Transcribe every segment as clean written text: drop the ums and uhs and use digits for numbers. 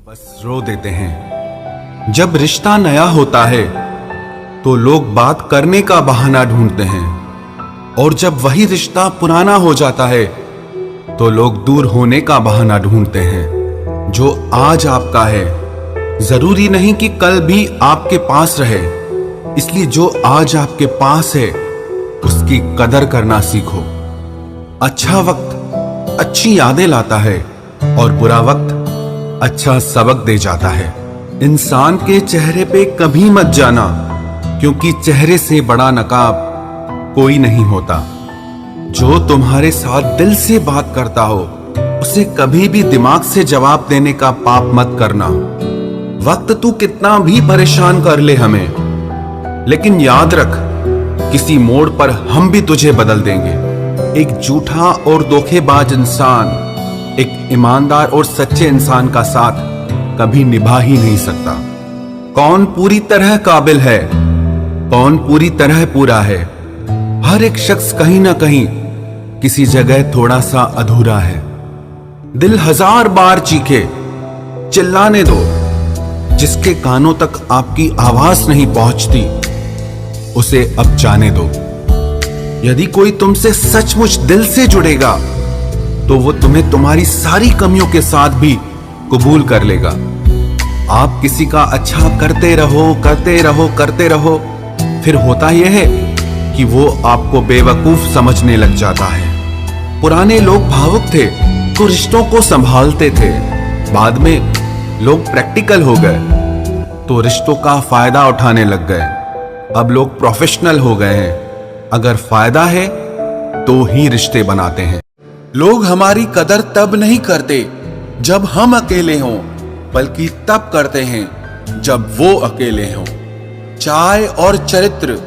बस रो देते हैं। जब रिश्ता नया होता है तो लोग बात करने का बहाना ढूंढते हैं, और जब वही रिश्ता पुराना हो जाता है तो लोग दूर होने का बहाना ढूंढते हैं। जो आज आपका है जरूरी नहीं कि कल भी आपके पास रहे, इसलिए जो आज आपके पास है उसकी कदर करना सीखो। अच्छा वक्त अच्छी यादें लाता है और बुरा वक्त अच्छा सबक दे जाता है। इंसान के चेहरे पे कभी मत जाना, क्योंकि चेहरे से बड़ा नकाब कोई नहीं होता। जो तुम्हारे साथ दिल से बात करता हो उसे कभी भी दिमाग से जवाब देने का पाप मत करना। वक्त तू कितना भी परेशान कर ले हमें, लेकिन याद रख किसी मोड़ पर हम भी तुझे बदल देंगे। एक झूठा और धोखेबाज इंसान एक ईमानदार और सच्चे इंसान का साथ कभी निभा ही नहीं सकता। कौन पूरी तरह काबिल है, कौन पूरी तरह पूरा है। हर एक शख्स कहीं ना कहीं किसी जगह थोड़ा सा अधूरा है। दिल हजार बार चीखे, चिल्लाने दो। जिसके कानों तक आपकी आवाज नहीं पहुंचती उसे अब जाने दो। यदि कोई तुमसे सचमुच दिल से जुड़ेगा तो वो तुम्हें तुम्हारी सारी कमियों के साथ भी कबूल कर लेगा। आप किसी का अच्छा करते रहो करते रहो करते रहो, फिर होता यह है कि वो आपको बेवकूफ समझने लग जाता है। पुराने लोग भावुक थे तो रिश्तों को संभालते थे, बाद में लोग प्रैक्टिकल हो गए तो रिश्तों का फायदा उठाने लग गए। अब लोग प्रोफेशनल हो गए हैं, अगर फायदा है तो ही रिश्ते बनाते हैं। लोग हमारी कदर तब नहीं करते जब हम अकेले हों, बल्कि तब करते हैं जब वो अकेले हों। चाय और चरित्र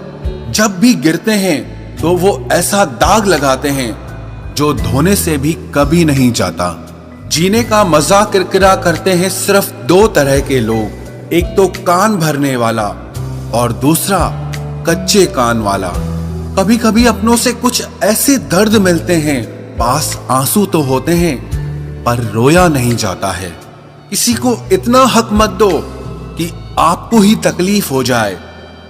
जब भी गिरते हैं तो वो ऐसा दाग लगाते हैं जो धोने से भी कभी नहीं जाता। जीने का मजा किरकिरा करते हैं सिर्फ दो तरह के लोग, एक तो कान भरने वाला और दूसरा कच्चे कान वाला। कभी कभी अपनों से कुछ ऐसे दर्द मिलते हैं, पास आंसू तो होते हैं पर रोया नहीं जाता है। किसी को इतना हक मत दो कि आपको ही तकलीफ हो जाए,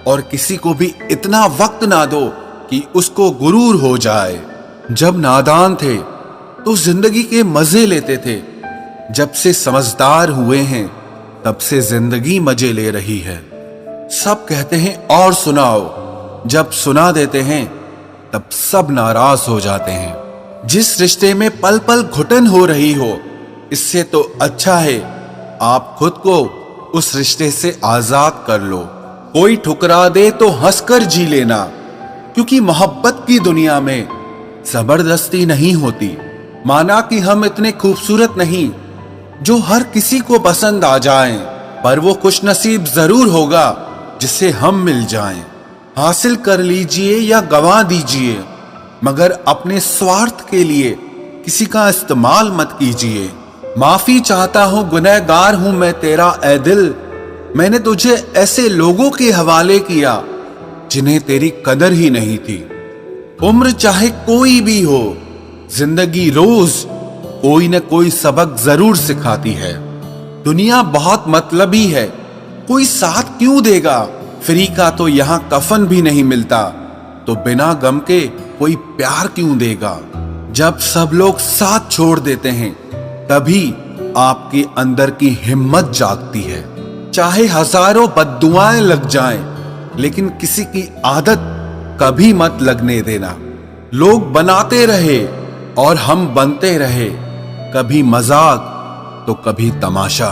और किसी को भी इतना वक्त ना दो कि उसको गुरूर हो जाए। जब नादान थे तो जिंदगी के मजे लेते थे, जब से समझदार हुए हैं तब से जिंदगी मजे ले रही है। सब कहते हैं और सुनाओ, जब सुना देते हैं तब सब नाराज हो जाते हैं। जिस रिश्ते में पल पल घुटन हो रही हो, इससे तो अच्छा है आप खुद को उस रिश्ते से आजाद कर लो। कोई ठुकरा दे तो हंसकर जी लेना, क्योंकि मोहब्बत की दुनिया में जबरदस्ती नहीं होती। माना कि हम इतने खूबसूरत नहीं जो हर किसी को पसंद आ जाएं, पर वो खुशनसीब जरूर होगा जिसे हम मिल जाएं। हासिल कर लीजिए या गंवा दीजिए, मगर अपने स्वार्थ के लिए किसी का इस्तेमाल मत कीजिए। माफी चाहता हूं, गुनहगार हूं मैं तेरा ऐ दिल। मैंने तुझे ऐसे लोगों के हवाले किया जिन्हें तेरी कदर ही नहीं थी। उम्र चाहे कोई भी हो, जिंदगी रोज कोई न कोई सबक जरूर सिखाती है। दुनिया बहुत मतलबी है, कोई साथ क्यों देगा। फ्री का तो यहां कफन भी नहीं मिलता, तो बिना गम के कोई प्यार क्यों देगा। जब सब लोग साथ छोड़ देते हैं तभी आपके अंदर की हिम्मत जागती है। चाहे हजारों बद्दुआएं लग जाएं, लेकिन किसी की आदत कभी मत लगने देना। लोग बनाते रहे और हम बनते रहे, कभी मजाक तो कभी तमाशा।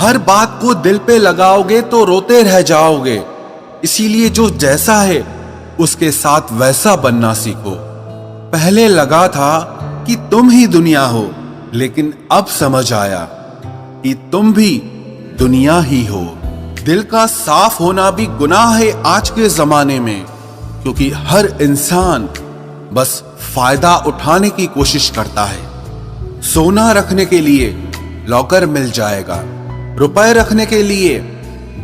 हर बात को दिल पे लगाओगे तो रोते रह जाओगे। इसीलिए जो जैसा है उसके साथ वैसा बनना सीखो। पहले लगा था कि तुम ही दुनिया हो, लेकिन अब समझ आया कि तुम भी दुनिया ही हो। दिल का साफ होना भी गुनाह है आज के जमाने में, क्योंकि हर इंसान बस फायदा उठाने की कोशिश करता है। सोना रखने के लिए लॉकर मिल जाएगा, रुपए रखने के लिए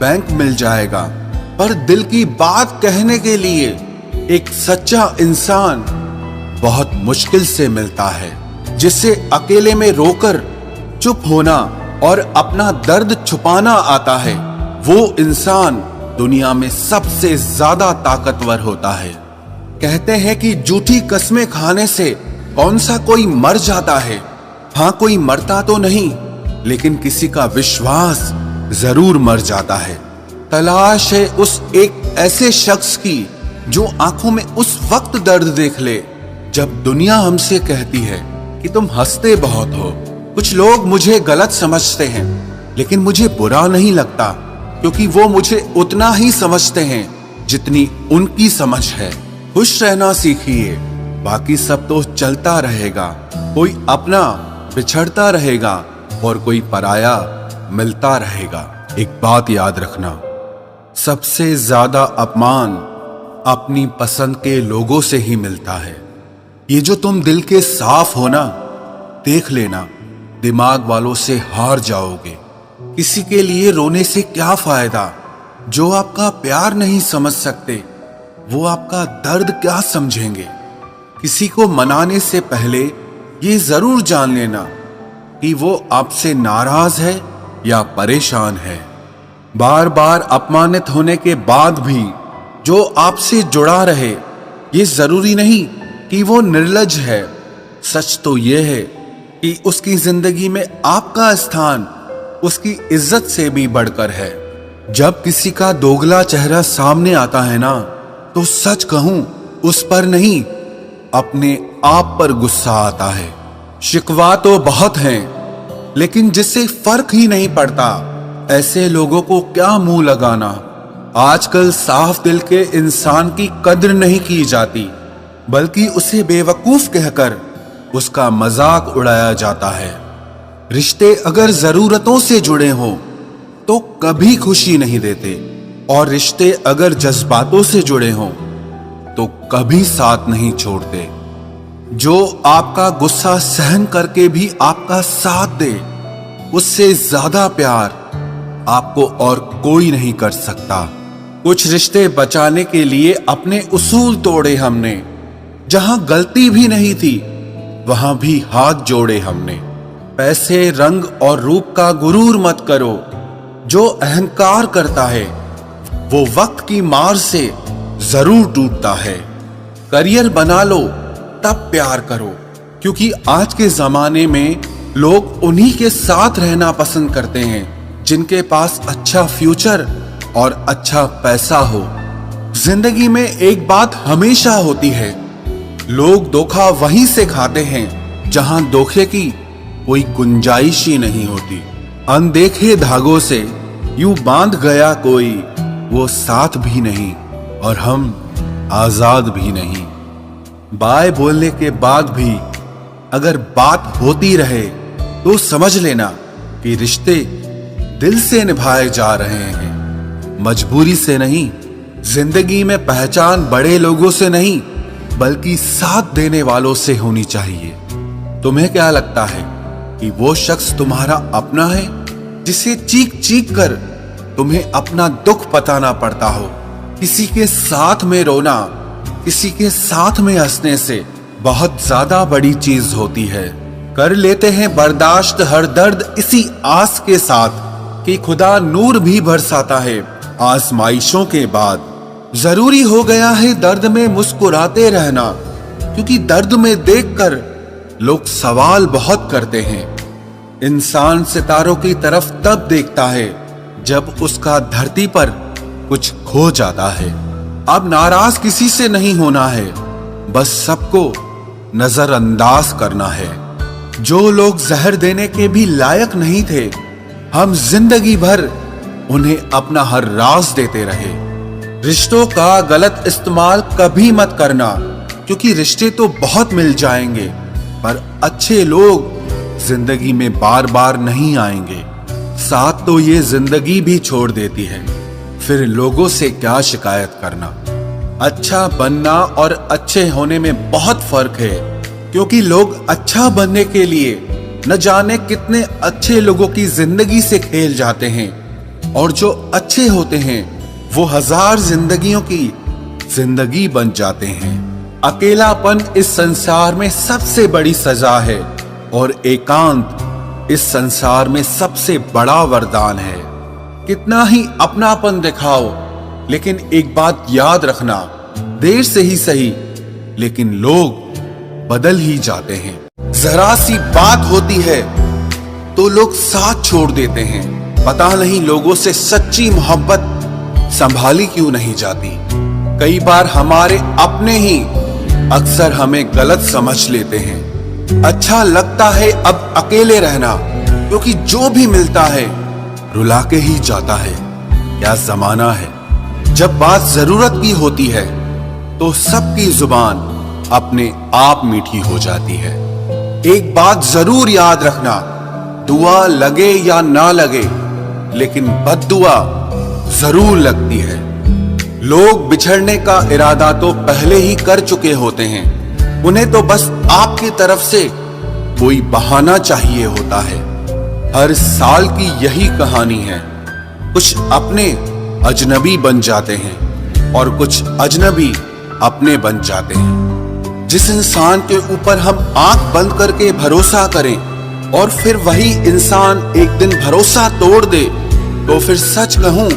बैंक मिल जाएगा, पर दिल की बात कहने के लिए एक सच्चा इंसान बहुत मुश्किल से मिलता है। जिससे अकेले में रोकर चुप होना और अपना दर्द छुपाना आता है, वो इंसान दुनिया में सबसे ज्यादा ताकतवर होता है। कहते हैं कि झूठी कस्में खाने से कौन सा कोई मर जाता है। हाँ, कोई मरता तो नहीं, लेकिन किसी का विश्वास जरूर मर जाता है। तलाश है उस एक ऐसे शख्स की जो आंखों में उस वक्त दर्द देख ले जब दुनिया हमसे कहती है कि तुम हंसते बहुत हो। कुछ लोग मुझे गलत समझते हैं, लेकिन मुझे बुरा नहीं लगता, क्योंकि वो मुझे उतना ही समझते हैं जितनी उनकी समझ है। खुश रहना सीखिए, बाकी सब तो चलता रहेगा। कोई अपना बिछड़ता रहेगा और कोई पराया मिलता रहेगा। एक बात याद रखना, सबसे ज्यादा अपमान अपनी पसंद के लोगों से ही मिलता है। ये जो तुम दिल के साफ हो ना, देख लेना दिमाग वालों से हार जाओगे। किसी के लिए रोने से क्या फायदा? जो आपका प्यार नहीं समझ सकते, वो आपका दर्द क्या समझेंगे? किसी को मनाने से पहले ये जरूर जान लेना कि वो आपसे नाराज है या परेशान है। बार बार अपमानित होने के बाद भी जो आपसे जुड़ा रहे, ये जरूरी नहीं कि वो निर्लज है। सच तो ये है कि उसकी जिंदगी में आपका स्थान उसकी इज्जत से भी बढ़कर है। जब किसी का दोगला चेहरा सामने आता है ना, तो सच कहूं, उस पर नहीं, अपने आप पर गुस्सा आता है। शिकवा तो बहुत हैं, लेकिन जिससे फर्क ही नहीं पड़ता, ऐसे लोगों को क्या मुंह लगाना। आजकल साफ दिल के इंसान की कद्र नहीं की जाती, बल्कि उसे बेवकूफ कहकर उसका मजाक उड़ाया जाता है। रिश्ते अगर जरूरतों से जुड़े हों तो कभी खुशी नहीं देते, और रिश्ते अगर जज्बातों से जुड़े हों तो कभी साथ नहीं छोड़ते। जो आपका गुस्सा सहन करके भी आपका साथ दे, उससे ज्यादा प्यार आपको और कोई नहीं कर सकता। कुछ रिश्ते बचाने के लिए अपने उसूल तोड़े हमने। जहां गलती भी नहीं थी, वहां भी हाथ जोड़े हमने। पैसे, रंग और रूप का गुरूर मत करो। जो अहंकार करता है वो वक्त की मार से जरूर टूटता है। करियर बना लो तब प्यार करो, क्योंकि आज के जमाने में लोग उन्हीं के साथ रहना पसंद करते हैं जिनके पास अच्छा फ्यूचर और अच्छा पैसा हो। जिंदगी में एक बात हमेशा होती है, लोग धोखा वहीं से खाते हैं जहां धोखे की कोई गुंजाइश ही नहीं होती। अनदेखे धागों से यूं बांध गया कोई, वो साथ भी नहीं और हम आजाद भी नहीं। बाय बोलने के बाद भी अगर बात होती रहे तो समझ लेना कि रिश्ते दिल से निभाए जा रहे हैं, मजबूरी से नहीं। जिंदगी में पहचान बड़े लोगों से नहीं, बल्कि साथ देने वालों से होनी चाहिए। तुम्हें क्या लगता है कि वो शख्स तुम्हारा अपना है, जिसे चीख चीख कर तुम्हें अपना दुख बताना पड़ता हो? किसी के साथ में रोना, किसी के साथ में हंसने से बहुत ज्यादा बड़ी चीज होती है। कर लेते हैं बर्दाश्त हर दर्द इसी आस के साथ कि खुदा नूर भी बरसाता है आजमाइशों के बाद। जरूरी हो गया है दर्द में मुस्कुराते रहना, क्योंकि दर्द में देखकर लोग सवाल बहुत करते हैं। इंसान सितारों की तरफ तब देखता है जब उसका धरती पर कुछ खो जाता है। अब नाराज किसी से नहीं होना है, बस सबको नजरअंदाज करना है। जो लोग जहर देने के भी लायक नहीं थे, हम जिंदगी भर उन्हें अपना हर राज देते रहे। रिश्तों का गलत इस्तेमाल कभी मत करना, क्योंकि रिश्ते तो बहुत मिल जाएंगे, पर अच्छे लोग जिंदगी में बार बार नहीं आएंगे। साथ तो ये जिंदगी भी छोड़ देती है, फिर लोगों से क्या शिकायत करना। अच्छा बनना और अच्छे होने में बहुत फर्क है, क्योंकि लोग अच्छा बनने के लिए न जाने कितने अच्छे लोगों की जिंदगी से खेल जाते हैं, और जो अच्छे होते हैं वो हजार जिंदगियों की जिंदगी बन जाते हैं। अकेलापन इस संसार में सबसे बड़ी सजा है, और एकांत इस संसार में सबसे बड़ा वरदान है। कितना ही अपनापन दिखाओ, लेकिन एक बात याद रखना, देर से ही सही लेकिन लोग बदल ही जाते हैं। जरा सी बात होती है तो लोग साथ छोड़ देते हैं। पता नहीं लोगों से सच्ची मोहब्बत संभाली क्यों नहीं जाती। कई बार हमारे अपने ही अक्सर हमें गलत समझ लेते हैं। अच्छा लगता है अब अकेले रहना, क्योंकि जो भी मिलता है रुला के ही जाता है। क्या जमाना है। जब बात जरूरत की होती है तो सबकी जुबान अपने आप मीठी हो जाती है। एक बात जरूर याद रखना, दुआ लगे या ना लगे, लेकिन बद्दुआ जरूर लगती है। लोग बिछड़ने का इरादा तो पहले ही कर चुके होते हैं। उन्हें तो बस आपकी तरफ से कोई बहाना चाहिए होता है। हर साल की यही कहानी है। कुछ अपने अजनबी बन जाते हैं और कुछ अजनबी अपने बन जाते हैं। जिस इंसान के ऊपर हम आंख बंद करके भरोसा करें और फिर वही इंसान एक दिन भरोसा तोड़ दे, तो फिर सच कहूं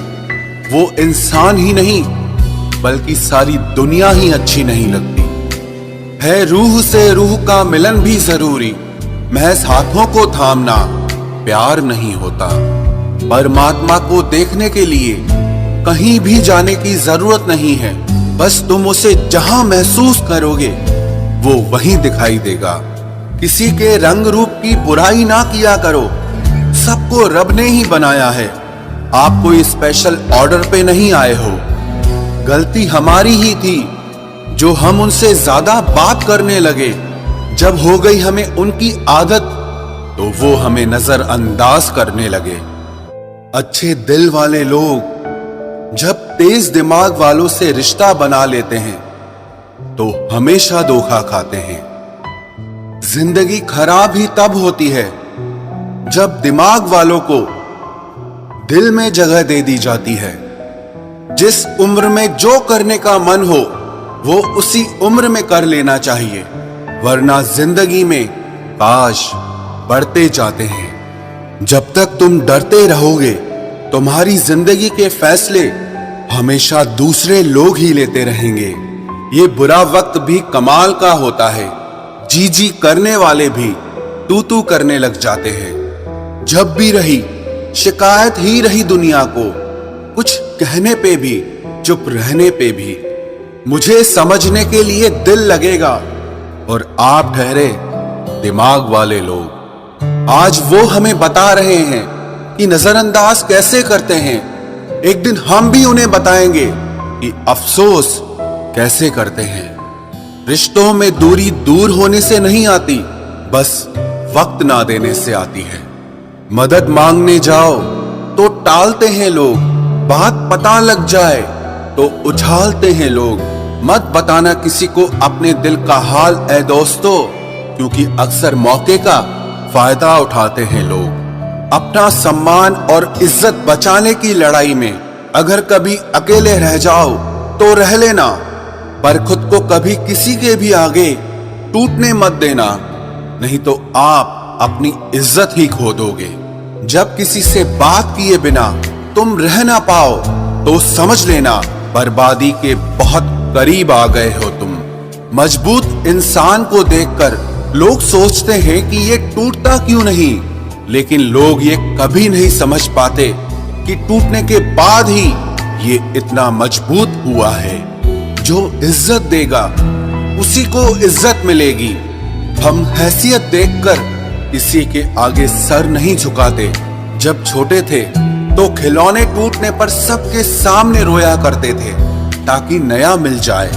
वो इंसान ही नहीं बल्कि सारी दुनिया ही अच्छी नहीं लगती है। रूह से रूह का मिलन भी जरूरी, महज हाथों को थामना प्यार नहीं होता। परमात्मा को देखने के लिए कहीं भी जाने की जरूरत नहीं है। बस तुम उसे जहां महसूस करोगे वो वहीं दिखाई देगा। किसी के रंग रूप की बुराई ना किया करो, सबको रब ने ही बनाया है। आप कोई स्पेशल ऑर्डर पे नहीं आए हो। गलती हमारी ही थी जो हम उनसे ज्यादा बात करने लगे। जब हो गई हमें उनकी आदत तो वो हमें नजरअंदाज करने लगे। अच्छे दिल वाले लोग जब तेज दिमाग वालों से रिश्ता बना लेते हैं तो हमेशा धोखा खाते हैं। जिंदगी खराब ही तब होती है जब दिमाग वालों को दिल में जगह दे दी जाती है। जिस उम्र में जो करने का मन हो वो उसी उम्र में कर लेना चाहिए, वरना जिंदगी में काश बढ़ते जाते हैं। जब तक तुम डरते रहोगे तुम्हारी जिंदगी के फैसले हमेशा दूसरे लोग ही लेते रहेंगे। ये बुरा वक्त भी कमाल का होता है। जी जी करने वाले भी तू तू करने लग जाते हैं। जब भी रही शिकायत ही रही दुनिया को, कुछ कहने पे भी चुप रहने पे भी। मुझे समझने के लिए दिल लगेगा और आप ठहरे दिमाग वाले लोग। आज वो हमें बता रहे हैं कि नजरअंदाज कैसे करते हैं। एक दिन हम भी उन्हें बताएंगे कि अफसोस कैसे करते हैं। रिश्तों में दूरी दूर होने से नहीं आती, बस वक्त ना देने से आती है। मदद मांगने जाओ तो टालते हैं लोग, बात पता लग जाए तो उछालते हैं लोग। मत बताना किसी को अपने दिल का हाल ऐ दोस्तों, क्योंकि अक्सर मौके का फायदा उठाते हैं लोग। अपना सम्मान और इज्जत बचाने की लड़ाई में अगर कभी अकेले रह जाओ तो रह लेना, पर खुद को कभी किसी के भी आगे टूटने मत देना, नहीं तो आप अपनी इज्जत ही खो दोगे। जब किसी से बात किए बिना तुम रह ना पाओ तो समझ लेना बर्बादी के बहुत करीब आ गए हो तुम। मजबूत इंसान को देखकर लोग सोचते हैं कि ये टूटता क्यों नहीं, लेकिन लोग ये कभी नहीं समझ पाते कि टूटने के बाद ही ये इतना मजबूत हुआ है। जो इज्जत देगा उसी को इज्जत मिलेगी। हम हैसियत देखकर किसी के आगे सर नहीं झुकाते। जब छोटे थे तो खिलौने टूटने पर सबके सामने रोया करते थे ताकि नया मिल जाए।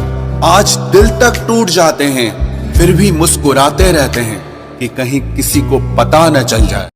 आज दिल तक टूट जाते हैं फिर भी मुस्कुराते रहते हैं कि कहीं किसी को पता न चल जाए।